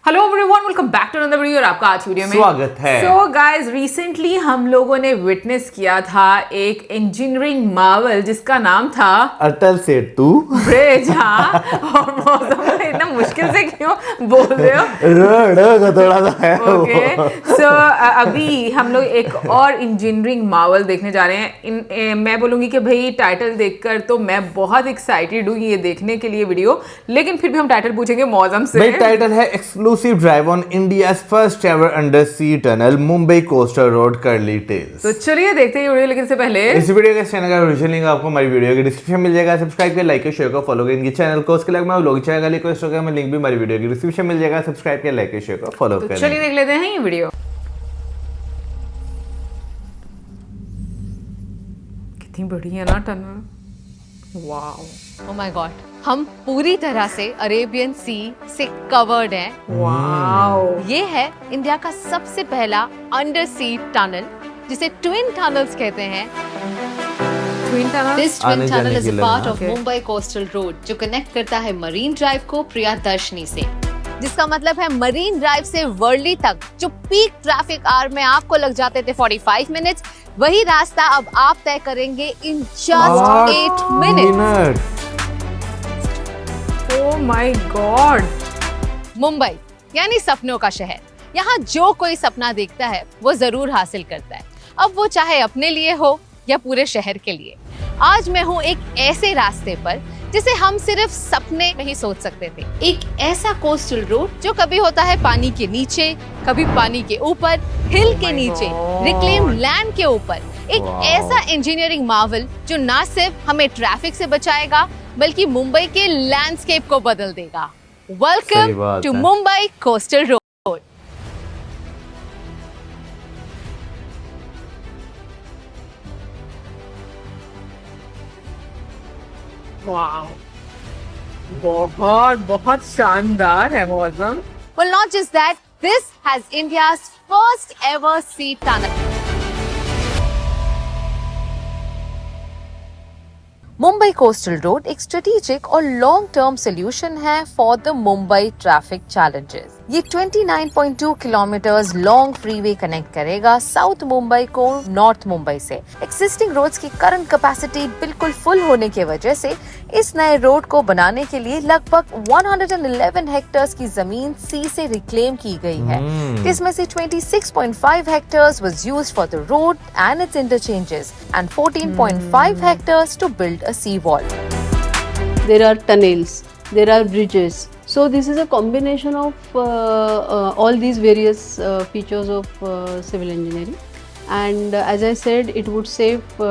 Hello everyone, welcome back to another video. और आपका आज वीडियो में स्वागत है। सो गाइस, रिसेंटली हम लोगों ने विटनेस किया था एक इंजीनियरिंग मार्वल जिसका नाम था अटल सेतु ब्रिज। हाँ, और मौसम में इतना मुश्किल से क्यों बोल रहे हो? थोड़ा सा है ओके, सो अभी हम लोग एक और इंजीनियरिंग मार्वल देखने जा रहे हैं। मैं बोलूंगी कि भाई टाइटल देखकर तो मैं बहुत एक्साइटेड हूँ ये देखने के लिए वीडियो, लेकिन फिर भी हम टाइटल पूछेंगे मौसम से। भाई टाइटल है exclusive drive on India's first ever under sea tunnel Mumbai coastal road Curly Tales. तो चलिए देखते हैं वीडियो, लेकिन इससे पहले इस वीडियो के चैनल का ओरिजिनल लिंक आपको हमारी वीडियो के डिस्क्रिप्शन मिल जाएगा। सब्सक्राइब कर, लाइक कर, शेयर कर, फॉलो कर इनकी चैनल को। उसके अलावा लोग चैनल का लिंक इंस्टाग्राम में लिंक भी हमारी वीडियो के डिस्क्रिप्शन मिल जाएगा। सब्सक्राइब कर, लाइक कर, शेयर कर, फॉलो कर। चलिए देख लेते हैं ये वीडियो। कितनी बड़ी है ना tunnel, wow, oh my God, हम पूरी तरह से अरेबियन सी से कवर्ड हैं। वाओ। ये है इंडिया का सबसे पहला अंडर सी टनल, जिसे ट्विन टनल्स कहते हैं। ट्विन टनल, दिस आने ट्विन जाने टनल इज के अ लिए, part of okay. Mumbai coastal road, जो कनेक्ट करता है मरीन ड्राइव को प्रियदर्शनी से, जिसका मतलब है मरीन ड्राइव से वर्ली तक जो पीक ट्रैफिक आवर में आपको लग जाते थे 45 मिनट्स, वही रास्ता अब आप तय करेंगे in just 8 minutes. Oh my God. Mumbai यानी सपनों का शहर। यहाँ जो कोई सपना देखता है वो जरूर हासिल करता है, अब वो चाहे अपने लिए हो या पूरे शहर के लिए। आज मैं हूँ एक ऐसे रास्ते पर जिसे हम सिर्फ सपने में ही सोच सकते थे। एक ऐसा कोस्टल रोड जो कभी होता है पानी के नीचे, कभी पानी के ऊपर, हिल के नीचे, रिक्लेम लैंड के ऊपर। एक ऐसा इंजीनियरिंग मार्वल जो ना सिर्फ हमें ट्रैफिक से बचाएगा बल्कि मुंबई के लैंडस्केप को बदल देगा। Welcome to Mumbai coastal road. Wow, बहुत बहुत शानदार है मौसम। Well, not just that, this has India's first ever sea tunnel. Mumbai coastal road एक स्ट्रेटेजिक और लॉन्ग टर्म सोल्यूशन है for the Mumbai traffic challenges. ये 29.2 किलोमीटर्स लॉन्ग फ्रीवे कनेक्ट करेगा साउथ मुंबई को नॉर्थ मुंबई से। एक्सिस्टिंग रोड्स की करंट कैपेसिटी बिल्कुल full होने की वजह से इस नए रोड को बनाने के लिए लगभग 111 हेक्टेयर्स की जमीन सी से रिक्लेम की गई है, जिसमें से 26.5 hectares was used for the road and its interchanges and 14.5 hectares to build a sea wall. There are tunnels, there are bridges. So this is a combination of all these various features of civil engineering. And as I said, it would save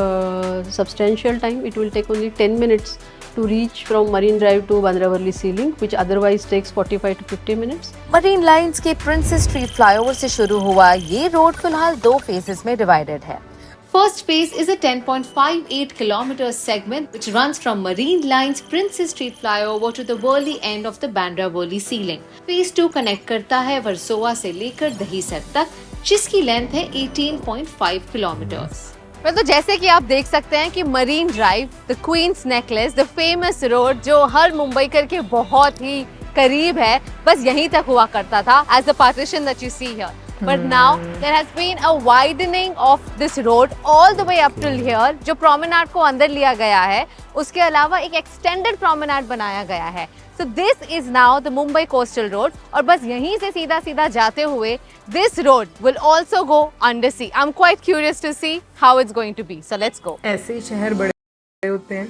substantial time. It will take only 10 minutes to reach from Marine Drive to Bandra Worli Sea Link, which otherwise takes 45 to 50 minutes. Marine lines के princess street flyover से शुरू हुआ ये road फिलहाल 2 phases में divided है। First phase is a 10.58 kilometer segment which runs from Marine Line's Princess Street flyover to the Worli end of the Bandra Worli Sea Link. Phase 2 connect करता है वर्सोवा से लेकर दहीसर तक, जिसकी लेंथ है 18.5 किलोमीटर्स। तो जैसे कि आप देख सकते हैं कि Marine Drive, the Queen's Necklace, the famous road जो हर मुंबईकर के बहुत ही करीब है, बस यहीं तक हुआ करता था as the partition that you see here. But now there has been a widening of this road all the way up till here, जो promenade को अंदर लिया गया है। उसके अलावा एक extended promenade बनाया गया है। So this is now the Mumbai Coastal Road, और बस यहीं से सीधा सीधा जाते हुए this road will also go under sea. I'm quite curious to see how it's going to be. So let's go. ऐसे ही शहर बड़े होते हैं,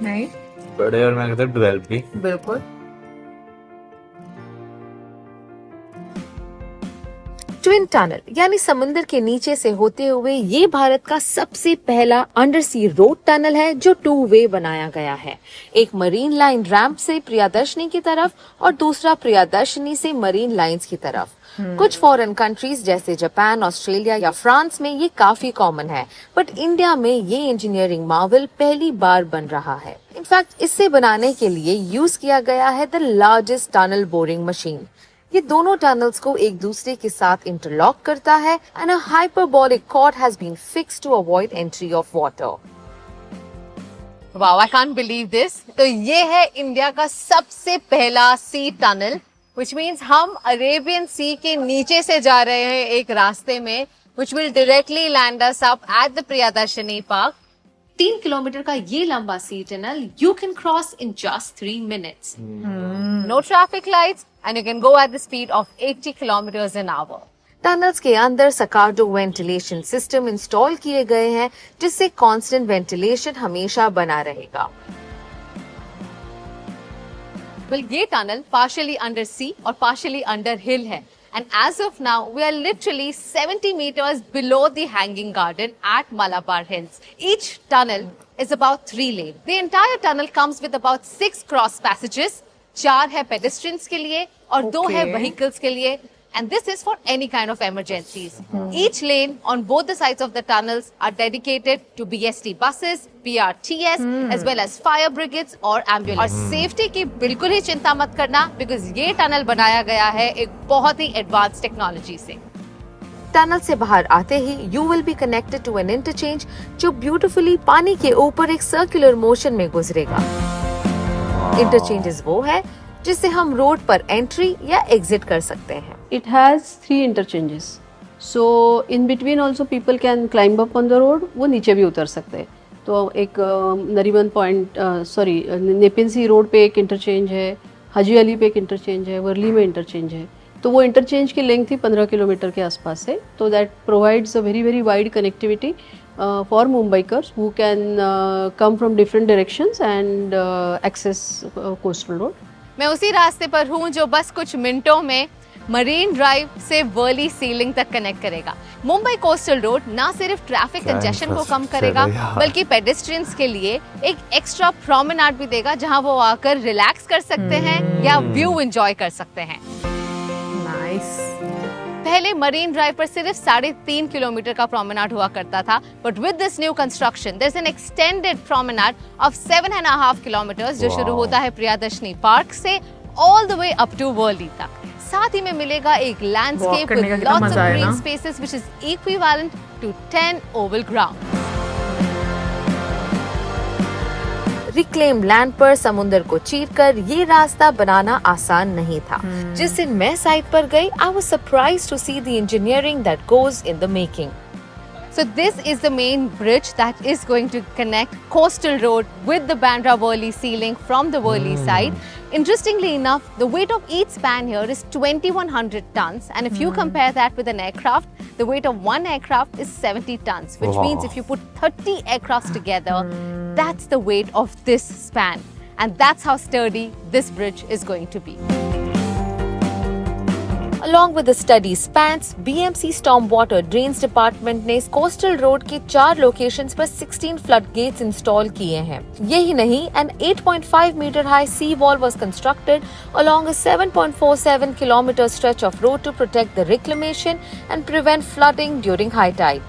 नहीं? बड़े और मैं कहता हूं डेवलप भी। बिल्कुल। ट्विन टनल यानी समुद्र के नीचे से होते हुए ये भारत का सबसे पहला अंडर सी रोड टनल है जो 2 वे बनाया गया है। एक मरीन लाइन रैंप से प्रियदर्शनी की तरफ और दूसरा प्रियदर्शनी से मरीन लाइंस की तरफ। कुछ फॉरेन कंट्रीज जैसे जापान, ऑस्ट्रेलिया या फ्रांस में ये काफी कॉमन है, बट इंडिया में ये इंजीनियरिंग मार्वल पहली बार बन रहा है। इनफैक्ट इसे बनाने के लिए यूज किया गया है the largest tunnel boring machine. ये दोनों टनल्स को एक दूसरे के साथ इंटरलॉक करता है and a hyperbolic cord has been fixed to avoid entry of water. Wow, I can't believe this. तो ये है इंडिया का सबसे पहला सी टनल which means हम अरेबियन सी के नीचे से जा रहे हैं एक रास्ते में, which will directly land us up at the Priyadarshini Park. 3 kilometre का ये लंबा सी tunnel you can cross in just 3 minutes. No traffic lights and you can go at the speed of 80 kilometers an hour. Tunnels के अंदर सकार्डो ventilation system install किए गए हैं जिससे constant ventilation हमेशा बना रहेगा। ये टनल पार्शियली अंडर सी और पार्शियली अंडर हिल है and as of now we are literally 70 meters below the hanging garden at Malabar Hills. Each tunnel is about 3 lane. The entire tunnel comes with about 6 cross passages. 4 है pedestrians के लिए और 2 है vehicles के लिए. And this is for any kind of emergencies. Each lane on both the sides of the tunnels are dedicated to BST buses, PRTS, as well as fire brigades or ambulance. और safety की बिल्कुल ही चिंता मत करना because ये tunnel बनाया गया है एक बहुत ही advanced technology से। टनल से बाहर आते ही you will be connected to an interchange जो beautifully पानी के ऊपर एक circular motion में गुजरेगा। Interchanges वो है जिससे हम रोड पर एंट्री या एग्जिट कर सकते हैं। It has 3 interchanges. So in between also people can climb up on the road. वो नीचे भी उतर सकते हैं। तो एक नरीमन पॉइंट नेपियन सी रोड पे एक इंटरचेंज है, हाजी अली पे एक इंटरचेंज है, वर्ली में इंटरचेंज है। तो वो इंटरचेंज की लेंथ ही 15 किलोमीटर के आसपास है। तो that provides a very wide connectivity for Mumbaikars who can come from different directions and access coastal road. मैं उसी रास्ते पर हूँ जो बस कुछ मिनटों में मरीन ड्राइव से वर्ली सीलिंग तक कनेक्ट करेगा। मुंबई कोस्टल रोड ना सिर्फ ट्रैफिक कंजेशन को कम करेगा बल्कि पेडेस्ट्रियंस के लिए एक एक्स्ट्रा प्रोमेनाड भी देगा जहाँ वो आकर रिलैक्स कर सकते हैं या व्यू एंजॉय कर सकते हैं। नाइस। पहले मरीन ड्राइव पर सिर्फ 3.5 किलोमीटर का प्रोमेनाड हुआ करता था, but with this new construction there is an extended promenade of 7.5 kilometres जो शुरू होता है प्रियदर्शनी पार्क से all the way up to Worli तक। साथ ही में मिलेगा एक landscape with lots of green spaces which is equivalent to 10 oval ground. Reclaim land पर समुद्र को चीरकर ये रास्ता बनाना आसान नहीं था। जिस दिन मैं साइट पर गई, I was surprised to see the engineering that goes in the making. So this is the main bridge that is going to connect Coastal Road with the Bandra Worli Sea Link from the Worli side. Interestingly enough, the weight of each span here is 2100 tons, and if you compare that with an aircraft, the weight of one aircraft is 70 tons, which means if you put 30 aircrafts together, that's the weight of this span, and that's how sturdy this bridge is going to be. Along with the study spans, BMC Stormwater Drains Department ने coastal road के 4 locations पर 16 flood gets install किए हैं। यही नहीं, an 8.5 meter high sea wall was constructed along a 7.47 kilometer stretch of road to protect the reclamation and prevent flooding during high tide.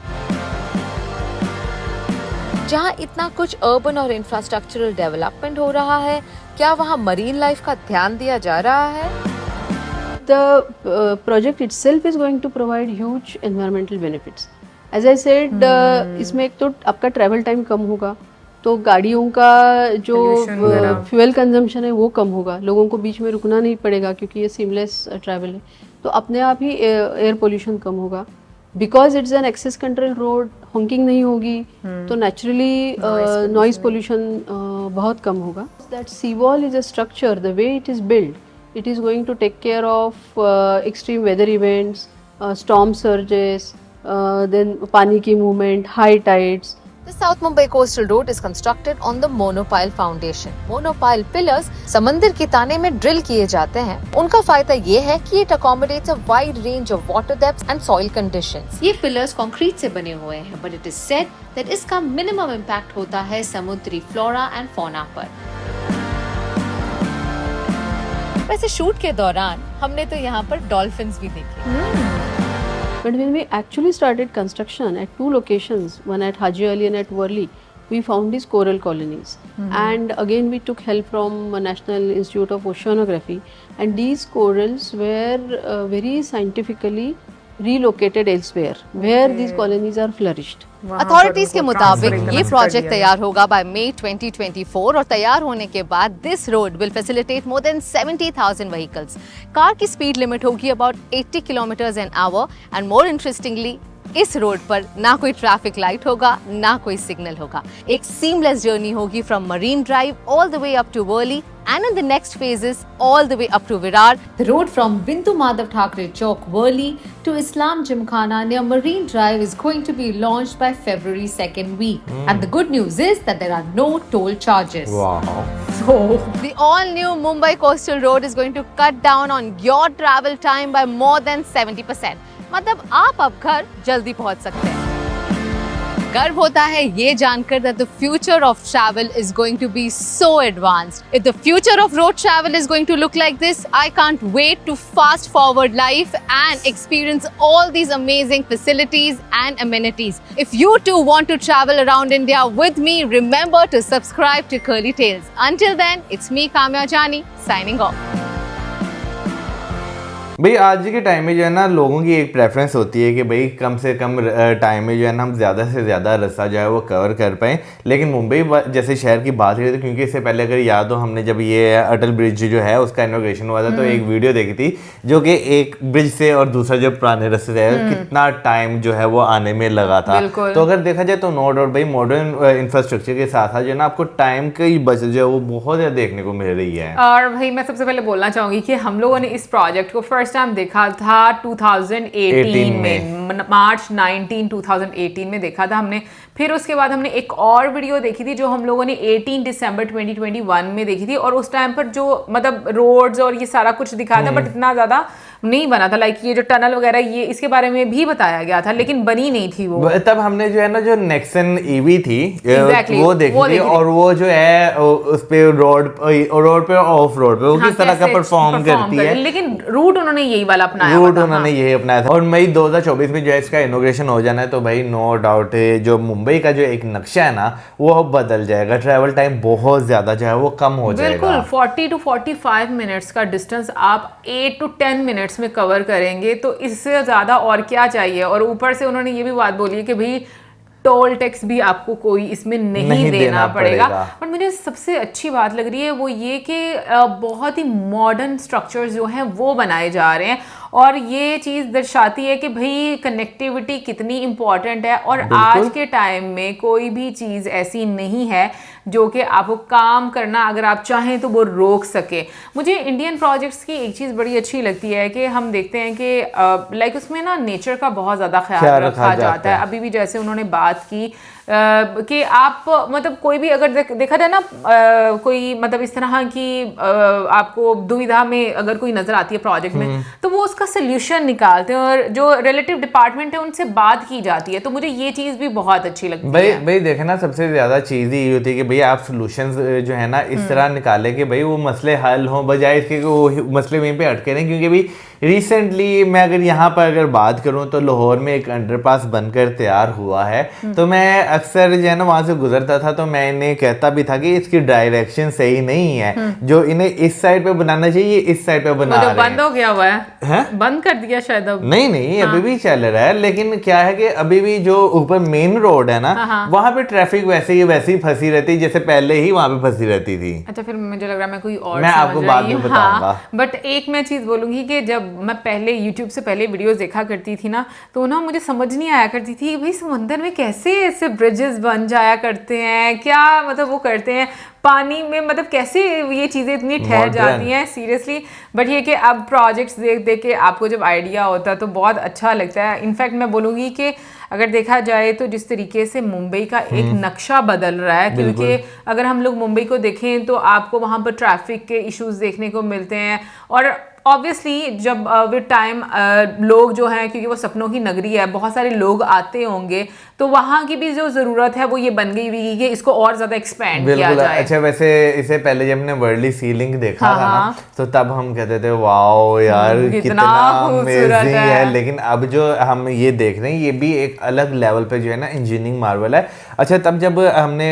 जहाँ इतना कुछ अर्बन और इंफ्रास्ट्रक्चरल डेवलपमेंट हो रहा है, क्या वहाँ मरीन लाइफ का ध्यान दिया जा रहा है? The project itself is going to provide huge environmental benefits. As I said, इसमें एक तो आपका ट्रैवल टाइम कम होगा, तो गाड़ियों का जो फ्यूल कंजम्पशन है वो कम होगा, लोगों को बीच में रुकना नहीं पड़ेगा क्योंकि ये सीमलेस ट्रैवल है, तो अपने आप ही एयर पोल्यूशन कम होगा। Because it's an access control road, honking नहीं होगी, तो नेचुरली नॉइज पोल्यूशन बहुत कम होगा। That sea wall is a structure, the way it is build, it is going to take care of extreme weather events, storm surges, then pani ki movement, high tides. The South Mumbai Coastal Road is constructed on the monopile foundation. Monopile pillars समंदर के ताने में drill किए जाते हैं। उनका फायदा ये है कि it accommodates a wide range of water depths and soil conditions. ये pillars कंक्रीट से बने हुए हैं, but it is said that इसका minimum impact होता है समुद्री flora and fauna पर। वैसे शूट के दौरान हमने तो यहाँ पर डॉल्फिन्स भी देखे। But when we actually started construction at 2 locations, one at Haji Ali and at Worli, we found these coral colonies. And again we took help from National Institute of Oceanography, and these corals were very scientifically relocated elsewhere where these colonies are flourished. Authorities के मुताबिक ये project तैयार होगा bye मई 2024 और तैयार होने के बाद this road will facilitate more than 70,000 vehicles. Car की स्पीड लिमिट होगी about 80 kilometres an hour and more interestingly इस रोड पर ना कोई ट्रैफिक लाइट होगा ना कोई सिग्नल होगा। एक सीमलेस जर्नी होगी from Marine Drive all the way up to Worli and in the next phases all the way up to Virar. The road from Bindu Madhav Thackeray Chowk, Worli to Islam Gymkhana near Marine Drive is going to be launched by February 2nd week. And the good news is that there are no toll charges. Wow. So, the all-new Mumbai Coastal Road is going to cut down on your travel time by more than 70%. मतलब आप अब घर जल्दी पहुंच सकते हैं। गर्व होता है ये जानकर that the future of travel is going to be so advanced. If the future of road travel is going to look like this, I can't wait to fast forward life and experience all these amazing facilities and amenities. If you too want to travel around India with me, remember to subscribe to Curly Tales. Until then, it's me Kamya Jani signing off. भाई आज के time में जो है ना लोगों की एक प्रेफरेंस होती है कि भाई कम से कम टाइम में जो है ना हम ज़्यादा से ज़्यादा रास्ता जो है वो कवर कर पाएँ। लेकिन मुंबई जैसे शहर की बात करें तो क्योंकि इससे पहले अगर याद हो हमने जब ये अटल ब्रिज जो है उसका इनॉग्रेशन हुआ था तो एक वीडियो देखी थी जो कि एक ब्रिज से और दूसरा जो पुराने रास्ते से कितना टाइम जो है वो आने में लगा था। तो अगर देखा जाए तो नो डाउट भाई मॉडर्न इंफ्रास्ट्रक्चर के साथ साथ जो है ना आपको टाइम की बचत जो है वो बहुत ज़्यादा देखने को मिल रही है। और भाई मैं सबसे पहले बोलना चाहूंगी कि हम लोगों ने इस प्रोजेक्ट को फर्स्ट टाइम देखा था 2018 में मार्च 19 2018 में देखा था हमने। फिर उसके बाद हमने एक और वीडियो देखी थी जो हम लोगों ने 18 दिसंबर 2021 में देखी थी और उस टाइम पर जो मतलब रोड्स और ये सारा कुछ दिखाया था बट इतना ज़्यादा नहीं बना था। लाइक ये जो टनल वगैरह ये इसके बारे में भी बताया गया था लेकिन बनी नहीं थी वो। तब हमने जो है ना जो नेक्सन ईवी थी वो देखी थी और वो जो है उस पे रोड पे ऑफ रोड पे वो किस तरह का परफॉर्म करती है। लेकिन रूट उन्होंने यही वाला अपनाया रूट उन्होंने यही अपनाया था और मई 2024 में जो है इसका इनॉग्रेशन हो जाना है तो भाई नो डाउट जो मुंबई का जो एक नक्शा है ना वो बदल जाएगा। ट्रैवल टाइम बहुत ज्यादा जो है वो कम हो जाएगा। बिल्कुल 40 to 45 मिनट्स का डिस्टेंस आप 8 to 10 मिनट्स में कवर करेंगे तो इससे ज्यादा और क्या चाहिए। और ऊपर से उन्होंने ये भी बात बोली है कि भाई टोल टैक्स भी आपको कोई इसमें नहीं देना पड़ेगा। बट मुझे सबसे अच्छी बात लग रही है वो ये कि बहुत ही मॉडर्न स्ट्रक्चर्स जो हैं वो बनाए जा रहे हैं और ये चीज़ दर्शाती है कि भाई कनेक्टिविटी कितनी इम्पॉर्टेंट है। और आज के टाइम में कोई भी चीज़ ऐसी नहीं है जो कि आपको काम करना अगर आप चाहें तो वो रोक सके। मुझे इंडियन प्रोजेक्ट्स की एक चीज़ बड़ी अच्छी लगती है कि हम देखते हैं कि लाइक उसमें ना नेचर का बहुत ज़्यादा ख्याल रखा जाता है। अभी भी जैसे उन्होंने बात की कि आप मतलब कोई भी अगर देखा जाए ना कोई मतलब इस तरह की आपको दुविधा में अगर कोई नजर आती है प्रोजेक्ट में तो वो उसका सोल्यूशन निकालते हैं और जो रिलेटिव डिपार्टमेंट है उनसे बात की जाती है। तो मुझे ये चीज़ भी बहुत अच्छी लगती है। भाई देखे ना सबसे ज़्यादा चीज़ ये होती है कि भाई आप सोल्यूशंस जो है ना इस तरह निकाले कि भाई वो मसले हल हों बजाय इसके कि वो मसले वहीं पे अटके नहीं। क्योंकि भाई रिसेंटली मैं अगर यहाँ पर अगर बात करूँ तो लाहौर में एक अंडरपास बनकर तैयार हुआ है तो मैं अक्सर जो है ना वहाँ से गुजरता था तो मैं इन्हें कहता भी था कि इसकी डायरेक्शन सही नहीं है। जो इन्हें इस साइड पे बनाना चाहिए इस साइड पे बना रहे हैं। बंद हो गया हुआ है बंद कर दिया शायद अब नहीं अभी भी चल रहा है। लेकिन क्या है कि अभी भी जो ऊपर मेन रोड है ना वहाँ पे ट्रैफिक वैसे ही फंसी रहती जैसे पहले ही वहाँ पे फंसी रहती थी। अच्छा फिर मुझे लग रहा है मैं कोई और मैं आपको बाद में बताऊंगा। बट एक मैं चीज बोलूंगी कि जब मैं पहले YouTube से पहले वीडियोस देखा करती थी ना तो ना मुझे समझ नहीं आया करती थी भाई समंदर में कैसे ऐसे ब्रिजेस बन जाया करते हैं क्या मतलब वो करते हैं पानी में मतलब कैसे ये चीज़ें इतनी ठहर जाती हैं सीरियसली। बट ये कि अब प्रोजेक्ट्स देख के आपको जब आइडिया होता है तो बहुत अच्छा लगता है। इनफैक्ट मैं बोलूँगी कि अगर देखा जाए तो जिस तरीके से मुंबई का एक नक्शा बदल रहा है क्योंकि अगर हम लोग मुंबई को देखें तो आपको वहाँ पर ट्रैफिक के इश्यूज देखने को मिलते हैं और ऑब्वियसली जब विद टाइम लोग जो हैं क्योंकि वो सपनों की नगरी है बहुत सारे लोग आते होंगे तो वहाँ की भी जो ज़रूरत है वो ये बन गई हुई कि इसको और ज़्यादा एक्सपेंड किया बिल्कुल। जाए। अच्छा, वैसे इसे पहले जब हमने वर्ल्डली सीलिंग देखा हाँ, था हाँ। ना, तो तब हम कहते थे वाओ यार कितना खूबसूरत अमेजिंग है। है, लेकिन अब जो हम ये देख रहे हैं ये भी एक अलग लेवल पे जो है ना इंजीनियरिंग मार्वल है। अच्छा, तब जब हमने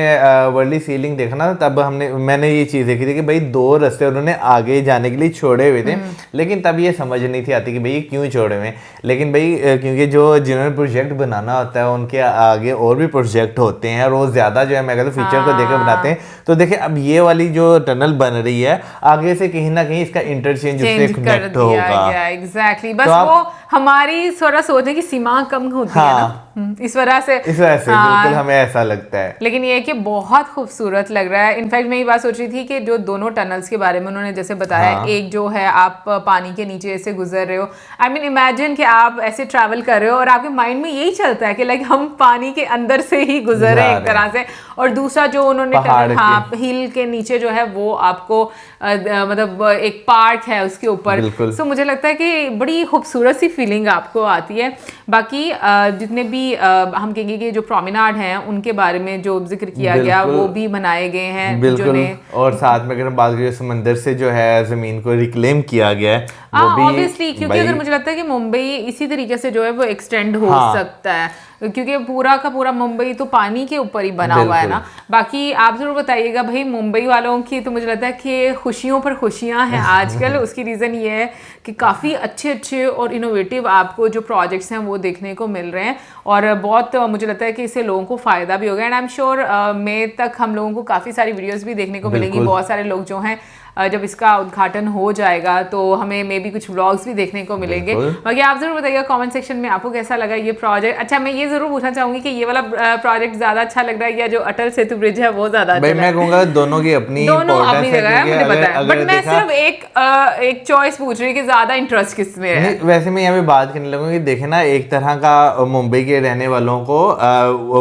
वर्ल्डली सीलिंग देखा ना, तब मैंने ये चीज़ देखी थी कि भाई 2 रास्ते उन्होंने आगे जाने के लिए छोड़े हुए थे, लेकिन तब ये समझ नहीं थी आती कि भाई क्यों छोड़े हुए हैं। लेकिन भाई क्योंकि जो जिन्होंने प्रोजेक्ट बनाना होता है उनके आगे और भी प्रोजेक्ट होते हैं और वो ज़्यादा जो है मैं कहता हूँ फ्यूचर को देकर बनाते हैं। तो देखिए अब ये वाली जो टनल बन रही है आगे से कहीं ना कहीं इसका इंटरचेंज उससे कनेक्ट होगा। एग्जैक्टली, बस तो वो हमारी थोड़ा सोचने की सीमा कम होती है ना, इस वजह से बिल्कुल हमें ऐसा लगता है। लेकिन ये है कि बहुत खूबसूरत लग रहा है। इनफैक्ट मैं ये बात सोच रही थी कि जो दोनों टनल्स के बारे में उन्होंने जैसे बताया, एक जो है आप पानी के नीचे से गुजर रहे हो, आई मीन इमेजिन कि आप ऐसे ट्रैवल कर रहे हो और आपके माइंड में यही चलता है कि लाइक हम पानी के अंदर से ही गुजर रहे हैं एक तरह से। और दूसरा जो उन्होंने टनल, हाँ, हिल के नीचे जो है वो आपको मतलब एक पार्क है उसके ऊपर। सो मुझे लगता है कि बड़ी खूबसूरत सी फीलिंग आपको आती है। बाकी जितने भी हम कहेंगे कि जो प्रोमेनाड हैं उनके बारे में जो जिक्र किया गया वो भी बनाए गए हैं बिल्कुल। और साथ में अगर हम बात करें समंदर से जो है जमीन को रिक्लेम किया गया है वो भी ऑब्वियसली, क्योंकि अगर मुझे लगता है कि मुंबई इसी तरीके से जो है वो एक्सटेंड हो सकता है, क्योंकि पूरा का पूरा मुंबई तो पानी के ऊपर ही बना हुआ है ना। बाकी आप जरूर बताइएगा भाई मुंबई वालों की, तो मुझे लगता है कि खुशियों पर खुशियां हैं आजकल। उसकी रीज़न ये है कि काफ़ी अच्छे अच्छे और इनोवेटिव आपको जो प्रोजेक्ट्स हैं वो देखने को मिल रहे हैं और बहुत मुझे लगता है कि इससे लोगों को फ़ायदा भी होगा। एंड आई एम श्योर मई तक हम लोगों को काफ़ी सारी वीडियोज़ भी देखने को मिलेंगी। बहुत सारे लोग जो हैं जब इसका उद्घाटन हो जाएगा तो हमें मे बी कुछ व्लॉग्स भी देखने को मिलेंगे। बाकी आप जरूर बताइएगा कमेंट सेक्शन में आपको कैसा लगा ये प्रोजेक्ट। अच्छा, मैं ये जरूर पूछना चाहूंगी कि ये वाला प्रोजेक्ट ज्यादा अच्छा लग रहा है या जो अटल सेतु ब्रिज है वो ज्यादा अच्छा? मैं कहूंगा दोनों की अपनी जगह है, मुझे पता है, बट मैं सिर्फ एक चॉइस पूछ रही हूँ कि ज्यादा इंटरेस्ट किस में है। वैसे मैं यहाँ पे बात करने लगूंगी, देखे ना एक तरह का मुंबई के रहने वालों को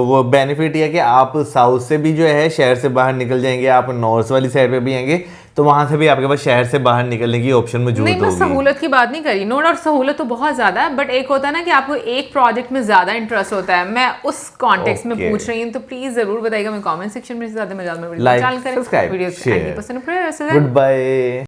वो बेनिफिट है कि आप साउथ से भी जो है शहर से बाहर निकल जाएंगे, आप नॉर्थ वाली साइड पे भी आएंगे तो वहां से भी आपके पास शहर से बाहर निकलने की ऑप्शन मौजूद होगी। मैं सहूलत की बात नहीं करी, नो डाउट सहूलत तो बहुत ज्यादा है, बट एक होता है ना कि आपको एक प्रोजेक्ट में ज्यादा इंटरेस्ट होता है, मैं उस कॉन्टेक्स्ट में पूछ रही हूँ। तो प्लीज जरूर बताइएगा मैं कमेंट सेक्शन में, ज्यादा में जानकारी like, subscribe, share. Good bye.